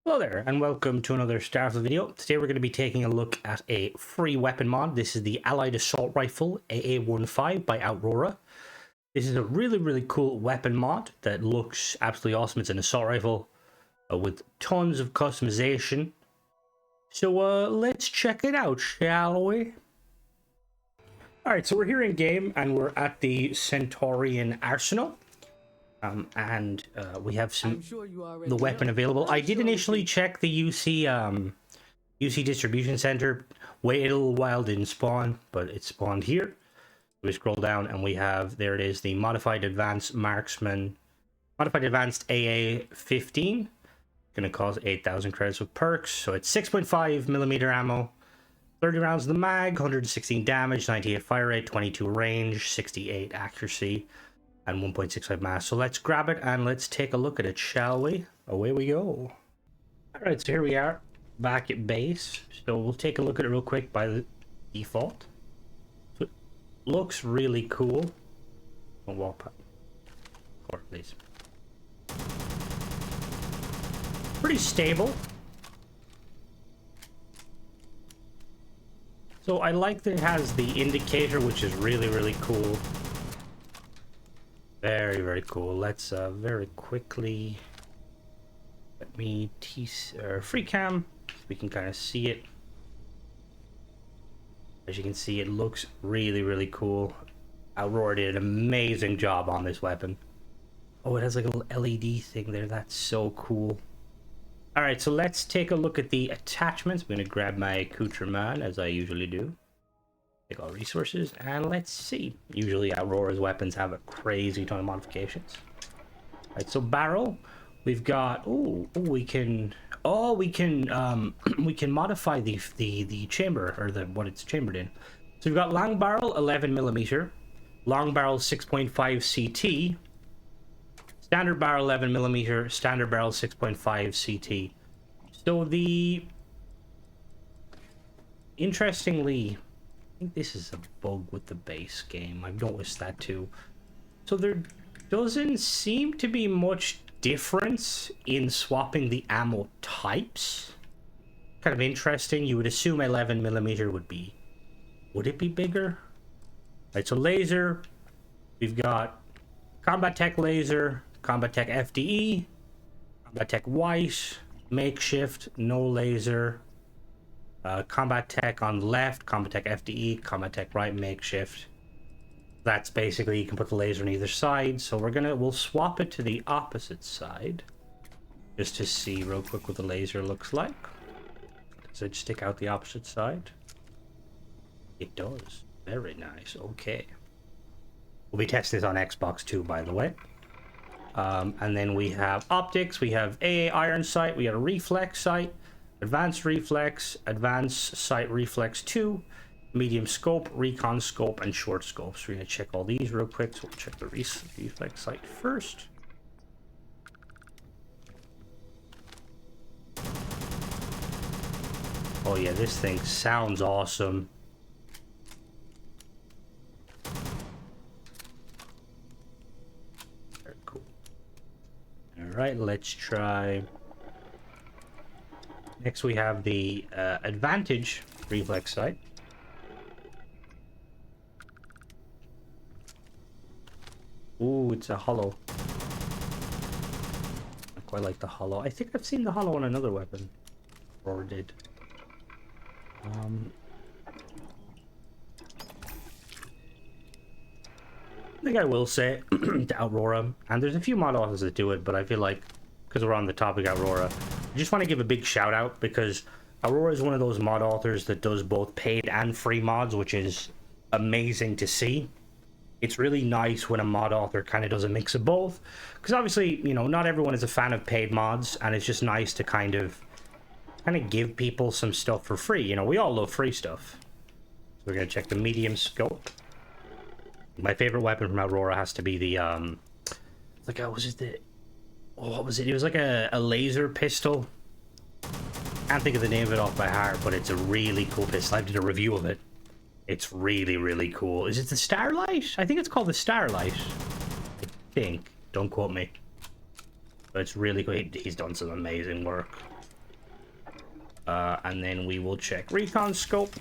Hello there, and welcome to another Starfield video. Today we're going to be taking a look at a free weapon mod. This is the Allied Assault Rifle AA-15 by Aurora. This is a really cool weapon mod that looks absolutely awesome. It's an assault rifle with tons of customization. So let's check it out, shall we? Alright, so we're here in game, and we're at the Centaurian Arsenal. We have the weapon available. I did initially check the UC distribution center. Waited a little while, didn't spawn, but it spawned here. We scroll down and we have, there it is, the modified advanced marksman, modified advanced AA-15. Gonna cost 8,000 credits with perks. So it's 6.5mm ammo, 30 rounds of the mag, 116 damage, 98 fire rate, 22 range, 68 accuracy, and 1.65 mass. So let's grab it and let's take a look at it, shall we? Away we go. Alright, so here we are, back at base. So we'll take a look at it real quick by the default. So it looks really cool. Don't walk past. Or please. Pretty stable. So I like that it has the indicator, which is really cool. Very cool. Let's very quickly let me free cam so we can kind of see it. As you can see, it looks really cool. Aurora did an amazing job on this weapon. Oh, it has like a little LED thing there. That's so cool. All right, so let's take a look at the attachments. I'm going to grab my accoutrement as I usually do. Take all resources and let's see. Usually Aurora's weapons have a crazy ton of modifications. Right, so barrel, we've got we can modify the chamber, or what it's chambered in. So we've got long barrel 11mm, long barrel 6.5 CT, standard barrel 11mm, standard barrel 6.5 CT. So interestingly, I think this is a bug with the base game. I've noticed that too. So there doesn't seem to be much difference in swapping the ammo types. Kind of interesting. You would assume 11mm would it be bigger? Right, so laser, we've got Combat Tech laser, Combat Tech FDE, Combat Tech white, makeshift, no laser, Combat Tech on the left, Combat Tech FDE, Combat Tech right, makeshift. That's basically, you can put the laser on either side. So we'll swap it to the opposite side just to see real quick what the laser looks like. Does it stick out the opposite side? It does. Very nice. Okay. We'll be testing this on Xbox too, by the way. And then we have optics, we have AA iron sight, we have a reflex sight, advanced reflex, advanced sight reflex 2, medium scope, recon scope, and short scope. So we're going to check all these real quick. So we'll check the reflex sight first. Oh yeah, this thing sounds awesome. Very cool. Alright, let's try. Next we have the advantage reflex sight. Ooh, it's a hollow. I quite like the hollow. I think I've seen the hollow on another weapon. Or did. I think I will say to Aurora, and there's a few mod authors that do it, but I feel like, because we're on the topic of Aurora, I just want to give a big shout out, because Aurora is one of those mod authors that does both paid and free mods, which is amazing to see. It's really nice when a mod author kind of does a mix of both, because obviously, you know, not everyone is a fan of paid mods, and it's just nice to kind of give people some stuff for free. You know, we all love free stuff. So we're gonna check the medium scope. My favorite weapon from Aurora has to be the like, what was it? It was like a laser pistol. Can't think of the name of it off by heart, but it's a really cool pistol. I did a review of it. It's really cool. Is it the Starlight? I think it's called the Starlight. I think. Don't quote me. But it's really cool. He's done some amazing work. And then we will check recon scope.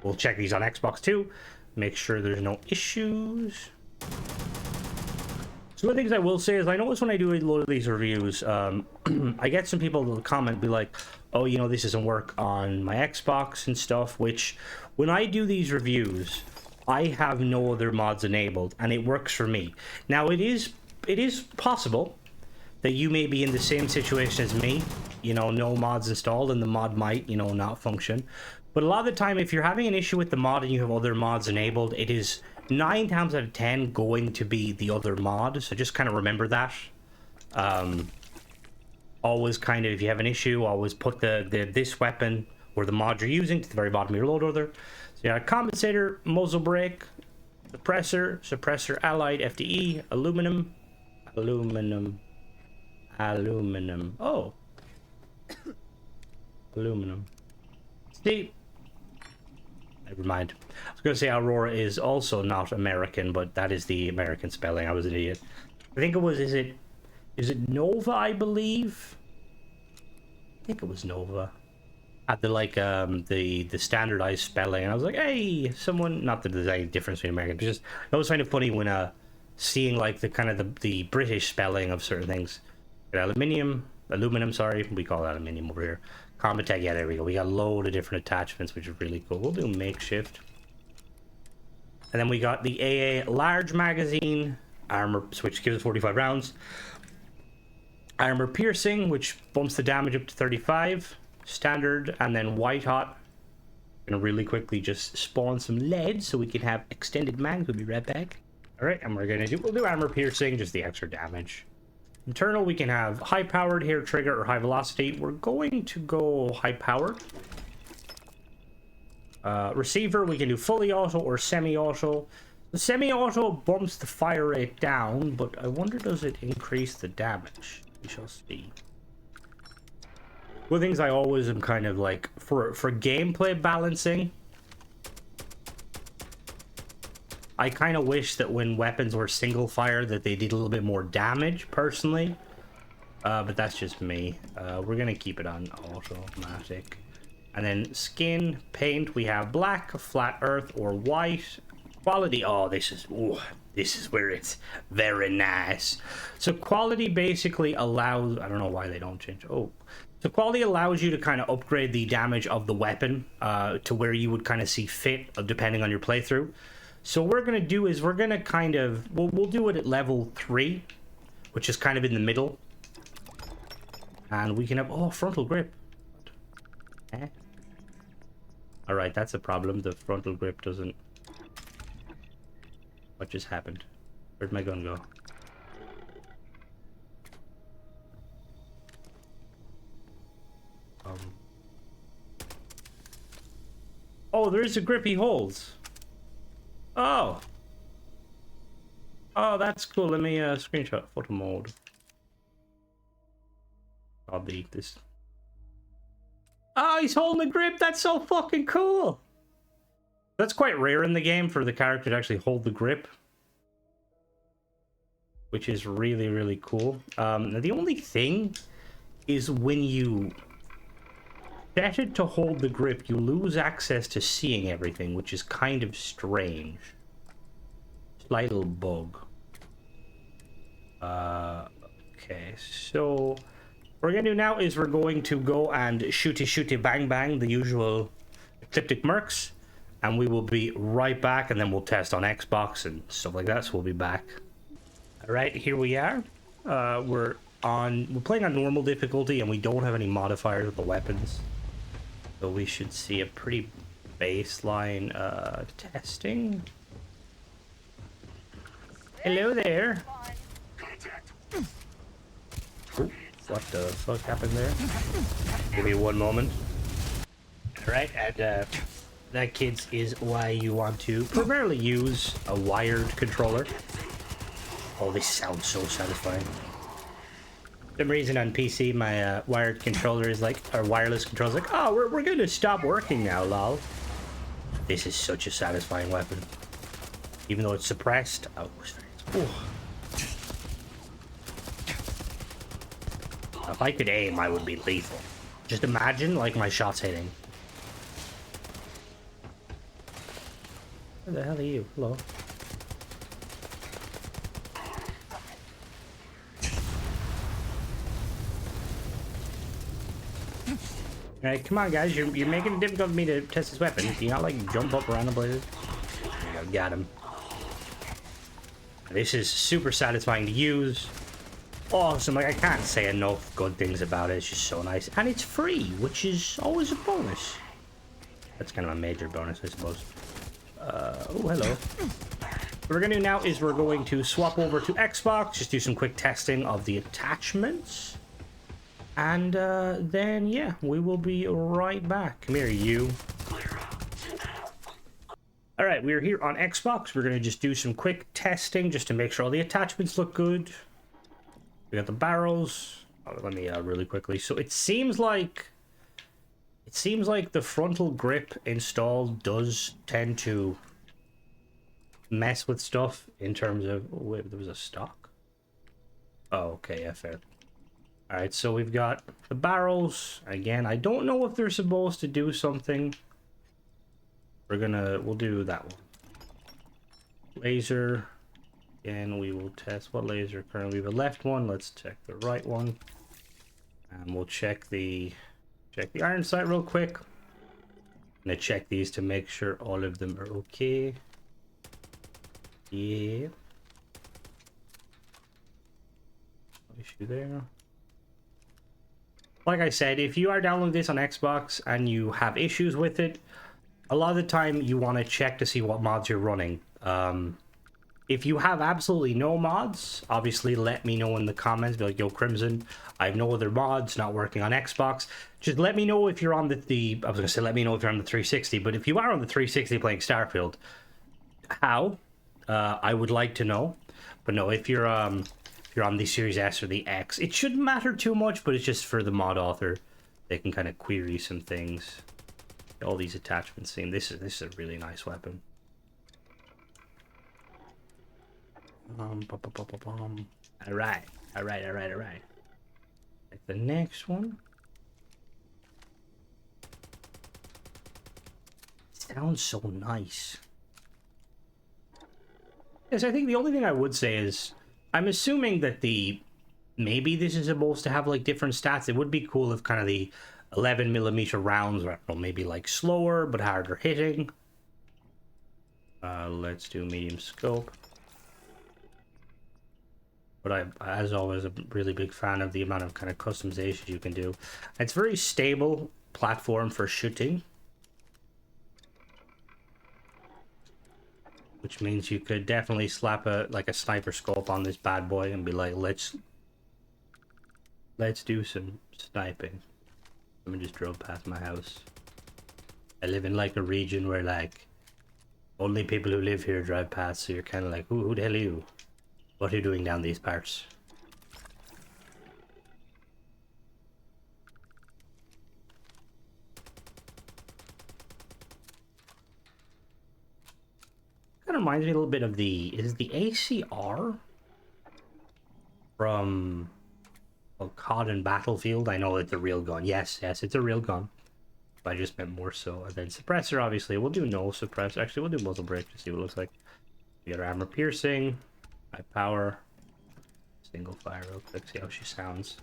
We'll check these on Xbox too. Make sure there's no issues. So one of the things I will say is I notice when I do a lot of these reviews, I get some people who comment, be like, oh, you know, this doesn't work on my Xbox and stuff, which when I do these reviews, I have no other mods enabled and it works for me. Now it is possible that you may be in the same situation as me, you know, no mods installed and the mod might, you know, not function. But a lot of the time, if you're having an issue with the mod and you have other mods enabled, it is 9 times out of 10 going to be the other mod. So just kind of remember that. Always kind of, if you have an issue, always put this weapon or the mod you're using to the very bottom of your load order. So you got a compensator, muzzle brake, suppressor, allied, FDE, aluminum. Oh. Aluminum. See? Never mind. I was going to say Aurora is also not American, but that is the American spelling. I was an idiot. I think it was, is it Nova, I believe? I think it was Nova. Had the, like, the standardized spelling. And I was like, hey, someone, not that there's any difference between American, but just, it was kind of funny when, seeing, like, the kind of the British spelling of certain things. Aluminum, sorry. We call it aluminium over here. Combat tech, yeah, there we go. We got a load of different attachments, which is really cool. We'll do makeshift. And then we got the AA large magazine, armor, which gives us 45 rounds. Armor piercing, which bumps the damage up to 35. Standard, and then white hot. Gonna really quickly just spawn some lead so we can have extended mags. We'll be right back. All right, and we'll do armor piercing, just the extra damage. Internal, we can have high-powered, hair trigger, or high velocity. We're going to go high-powered. Receiver, we can do fully auto or semi-auto. The semi-auto bumps the fire rate down, but I wonder, does it increase the damage? We shall see. One of the things I always am kind of like, for gameplay balancing, I kind of wish that when weapons were single fire that they did a little bit more damage, personally. But that's just me. We're going to keep it on automatic. And then skin, paint, we have black, flat earth, or white. Quality, oh, this is where it's very nice. So quality basically allows, I don't know why they don't change. Oh, so quality allows you to kind of upgrade the damage of the weapon to where you would kind of see fit, depending on your playthrough. So what we're going to do is we're going to kind of, we'll do it at level 3, which is kind of in the middle. And we can have, oh, frontal grip. Eh? Alright, that's a problem. The frontal grip doesn't... What just happened? Where'd my gun go? Oh, there is a grip he holds. Oh. Oh, that's cool. Let me screenshot photo mode. I'll be this. Oh, he's holding the grip. That's so fucking cool. That's quite rare in the game for the character to actually hold the grip, which is really, really cool. Now the only thing is when you set it to hold the grip, you lose access to seeing everything, which is kind of strange. Slight little bug. Okay, so what we're gonna do now is we're going to go and shooty bang bang, the usual ecliptic mercs, and we will be right back, and then we'll test on Xbox and stuff like that. So we'll be back. All right, here we are. We're playing on normal difficulty, and we don't have any modifiers with the weapons. So we should see a pretty baseline testing. Hello there. Ooh, what the fuck happened there? Give me one moment. Alright, and that, kids, is why you want to primarily use a wired controller. Oh, this sounds so satisfying. For some reason on PC, my wired controller is like, or wireless controller is like, oh, we're gonna stop working now, lol. This is such a satisfying weapon. Even though it's suppressed. Oh, if I could aim, I would be lethal. Just imagine, like, my shots hitting. Where the hell are you? Hello? Alright, come on, guys. You're making it difficult for me to test this weapon. Do you not, like, jump up around the places? There you go. Got him. This is super satisfying to use. Awesome. Like, I can't say enough good things about it. It's just so nice. And it's free, which is always a bonus. That's kind of a major bonus, I suppose. Oh, hello. What we're going to do now is we're going to swap over to Xbox. Just do some quick testing of the attachments. And then, yeah, we will be right back. Come here, you. All right, we're here on Xbox. We're going to just do some quick testing just to make sure all the attachments look good. We got the barrels. Oh, let me really quickly. So it seems like the frontal grip install does tend to mess with stuff in terms of... Oh, wait, there was a stock? Oh, okay, yeah, fair. All right, so we've got the barrels. Again, I don't know if they're supposed to do something. We'll do that one. Laser. Again, we will test what laser currently. We have a left one. Let's check the right one. And we'll check the iron sight real quick. I'm gonna check these to make sure all of them are okay. Yeah. No issue there. Like I said, if you are downloading this on Xbox and you have issues with it, a lot of the time you want to check to see what mods you're running. If you have absolutely no mods, obviously let me know in the comments. Be like, yo, Crimson, I have no other mods not working on Xbox. Just let me know if you're on the I was going to say let me know if you're on the 360, but if you are on the 360 playing Starfield, how? I would like to know. But no, if you're on the Series S or the X, it shouldn't matter too much, but it's just for the mod author. They can kind of query some things. All these attachments seem this is a really nice weapon. All right. Like the next one. Sounds so nice. Yes, I think the only thing I would say is I'm assuming that maybe this is supposed to have like different stats. It would be cool if kind of the 11mm rounds were, well, maybe like slower but harder hitting. Let's do medium scope. But as always, a really big fan of the amount of kind of customizations you can do. It's very stable platform for shooting, which means you could definitely slap a sniper scope on this bad boy and be like, let's do some sniping. Someone just drove past my house. I live in like a region where like only people who live here drive past, so you're kind of like, who the hell are you? What are you doing down these parts? Kind of reminds me a little bit of is the ACR from COD and Battlefield? I know it's a real gun. Yes, it's a real gun. But I just meant more so. And then suppressor, obviously. We'll do no suppressor. Actually, we'll do muzzle brake to see what it looks like. We got armor piercing, high power, single fire real quick, see how she sounds.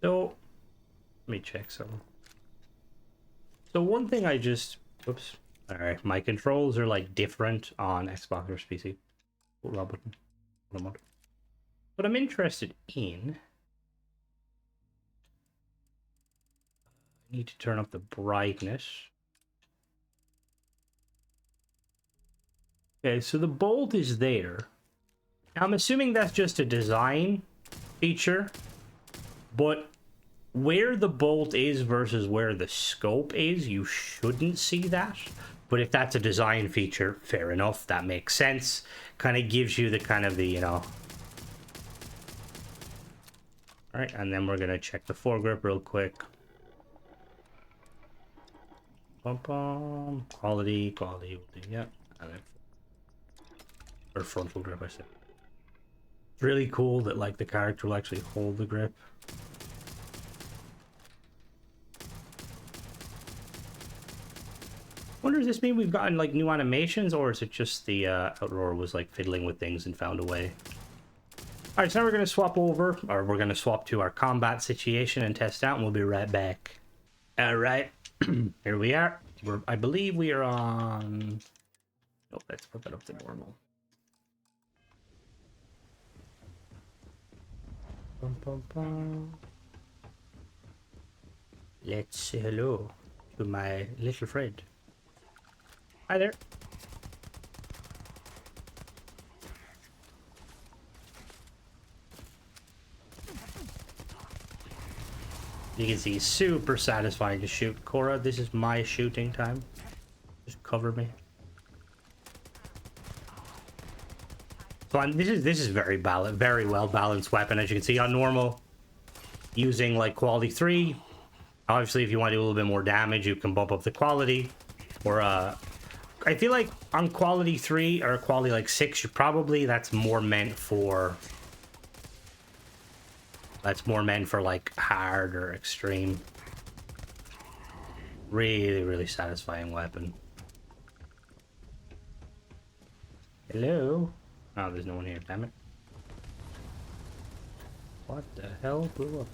So, let me check something. So one thing I just, whoops. Alright, my controls are like different on Xbox versus PC. What I'm interested in, I need to turn up the brightness. Okay, so the bolt is there. Now, I'm assuming that's just a design feature, but where the bolt is versus where the scope is, you shouldn't see that. But if that's a design feature, fair enough, that makes sense. Kind of gives you the you know. Alright, and then we're gonna check the foregrip real quick. Bum, bum. Quality, quality, yeah. And then, or frontal grip, I said. It's really cool that like the character will actually hold the grip. Wonder, does this mean we've gotten like new animations, or is it just the Outroar was like fiddling with things and found a way? All right, so now we're gonna swap over, or we're gonna swap to our combat situation and test out, and we'll be right back. All right, here we are. I believe we are on. Oh, let's put that up to normal. Bum, bum, bum. Let's say hello to my little friend. Hi there. You can see, super satisfying to shoot. Cora, this is my shooting time. Just cover me. So this is very well balanced weapon, as you can see on normal. Using like quality 3. Obviously, if you want to do a little bit more damage, you can bump up the quality. Or I feel like on quality 3 or quality like 6, that's more meant for. That's more meant for like hard or extreme. Really, really satisfying weapon. Hello? Oh, there's no one here, damn it. What the hell blew up?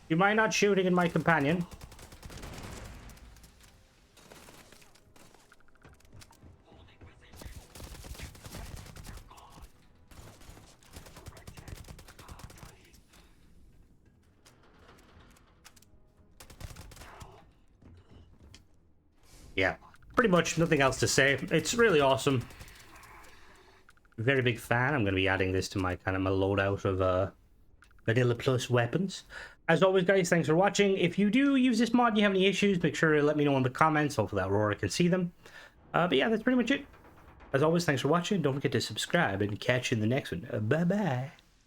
You mind not shooting at my companion? Yeah, pretty much nothing else to say. It's really awesome. Very big fan. I'm going to be adding this to my kind of my loadout of Vanilla Plus weapons. As always, guys, thanks for watching. If you do use this mod and you have any issues, make sure to let me know in the comments. Hopefully that Aurora can see them. But yeah, that's pretty much it. As always, thanks for watching. Don't forget to subscribe and catch you in the next one. Bye-bye.